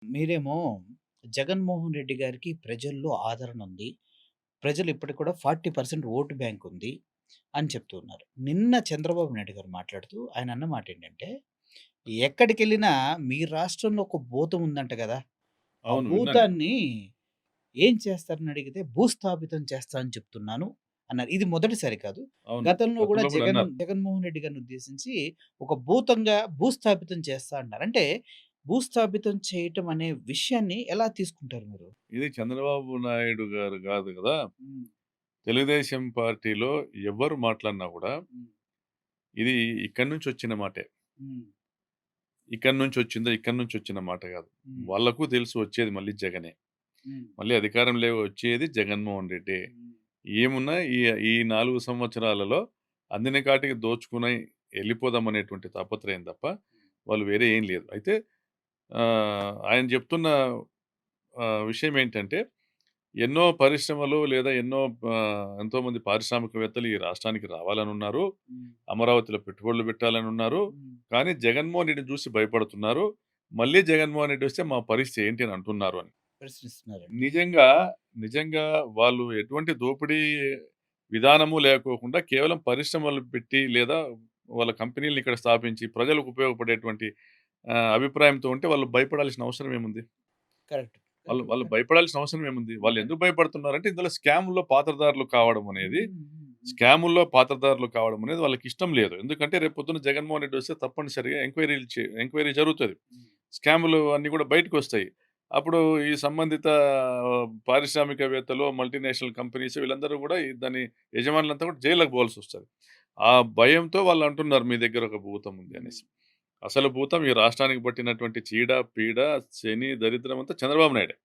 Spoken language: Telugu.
మీరేమో జగన్మోహన్ రెడ్డి గారికి ప్రజల్లో ఆదరణ ఉంది. ప్రజలు ఇప్పటికి కూడా 40% ఓటు బ్యాంక్ ఉంది అని చెప్తూ ఉన్నారు. నిన్న చంద్రబాబు నాయుడు గారు మాట్లాడుతూ ఆయన అన్న మాట ఏంటంటే, ఎక్కడికెళ్ళినా మీ రాష్ట్రంలో ఒక భూతం ఉందంట గదా! ఆ అవును. విన్నా నేను. భూతాన్ని ఏం చేస్తారని అడిగితే భూస్థాపితం చేస్తా అని చెప్తున్నాను అన్నారు. ఇది మొదటిసారి కాదు. అవును. గతంలో గూడా గతంలో కూడా అన్నారు. జగన్మోహన్ రెడ్డి గారిని ఉద్దేశించి ఒక భూతంగా భూస్థాపితం చేస్తా అన్నారు. అంటే భూస్థాపితం చేయటం అనే విషయాన్ని ఎలా తీసుకుంటారు మీరు? ఇది చంద్రబాబు నాయుడు గారు గాదు గదా! హ్మ్. తెలుగుదేశం పార్టీలో ఎవ్వరు మాట్లాడినా గూడా హ్మ్. ఇది ఇక్కడి నుంచొచ్చిన మాటే. హ్మ్. ఇక్కడి నుంచొచ్చిన మాట గాదు. హ్మ్. వాళ్ళకు తెలుసు వచ్చేది మళ్ళీ జగనే. హ్మ్. మళ్ళీ అధికారంలో వచ్చేది జగన్మోహన్ రెడ్డే. హ్మ్. ఏమున్నా ఈ ఈ 4 సంవత్సరాలలో అందిన కాటికి దోచుకుని ఎళ్ళిపోదామనేటువంటి తాపత్రయం తప్ప వాళ్ళు వేరే ఏం లేదు. అయితే ఆయన జెప్తున్న విషయం ఏంటంటే ఎన్నో పరిశ్రమలు లేదా ఎంతోమంది పారిశ్రామికవేత్తలు ఈ రాష్ట్రానికి రావాలనున్నారు. హ్మ్. అమరావతిలో పెట్టుబడులు పెట్టాలనున్నారు. హ్మ్. కానీ జగన్మోహన్ రెడ్డిని చూసి భయపడుతున్నారు. మళ్ళీ జగన్మోహన్ రెడ్డి వస్తే మా పరిస్థితి ఏంటి అని అంటున్నారు అని. ప్రశ్నిస్తున్నారండి. నిజంగా, నిజంగా వాళ్ళు ఎటువంటి దోపిడీ విధానము లేకోకుండా కేవలం పరిశ్రమలు పెట్టి లేదా వాళ్ళ కంపెనీలను ఇక్కడ స్థాపించి ప్రజలకు ఉపయోగపడేటువంటి అభిప్రాయంతో ఉంటే వాళ్ళు భయపడాల్సిన అవసరం ఏముంది? కరెక్ట్. వాళ్ళు కరెక్ట్. వాళ్ళు కరెక్ట్. భయపడాల్సిన అవసరం ఏముంది? కరెక్ట్. వాళ్ళెందుకు భయపడుతున్నారంటే ఇందులో స్కామ్‌లో పాత్రధారులు కావడం అనేది, హ్మ్. హ్మ్. హ్మ్. స్కాముల్లో పాత్రధారులు కావడం అనేది వాళ్ళకిష్టం లేదు. ఎందుకంటే రేపు పొద్దున్న జగన్మోహన్ రెడ్డి వస్తే తప్పనిసరిగా ఎంక్వైరీ జరుగుతది. హ్మ్. స్కాములు అన్నీ కూడా బయటకొస్తాయి. అప్పుడు ఈ సంబంధిత పారిశ్రామికవేత్తలు, మల్టీనేషనల్ కంపెనీస్ వీళ్ళందరూ కూడా దాని యజమానులంతా కూడా జైల్లోకి పోవాల్సొస్తది. ఆ భయంతో వాళ్ళంటున్నారు మీ దగ్గర ఒక భూతం ఉంది హ్మ్. అనేసి. అసలు భూతం ఈ రాష్ట్రానికి పట్టినటువంటి చీడ, పీడ, శని, దరిద్రం అంతా చంద్రబాబు నాయుడే.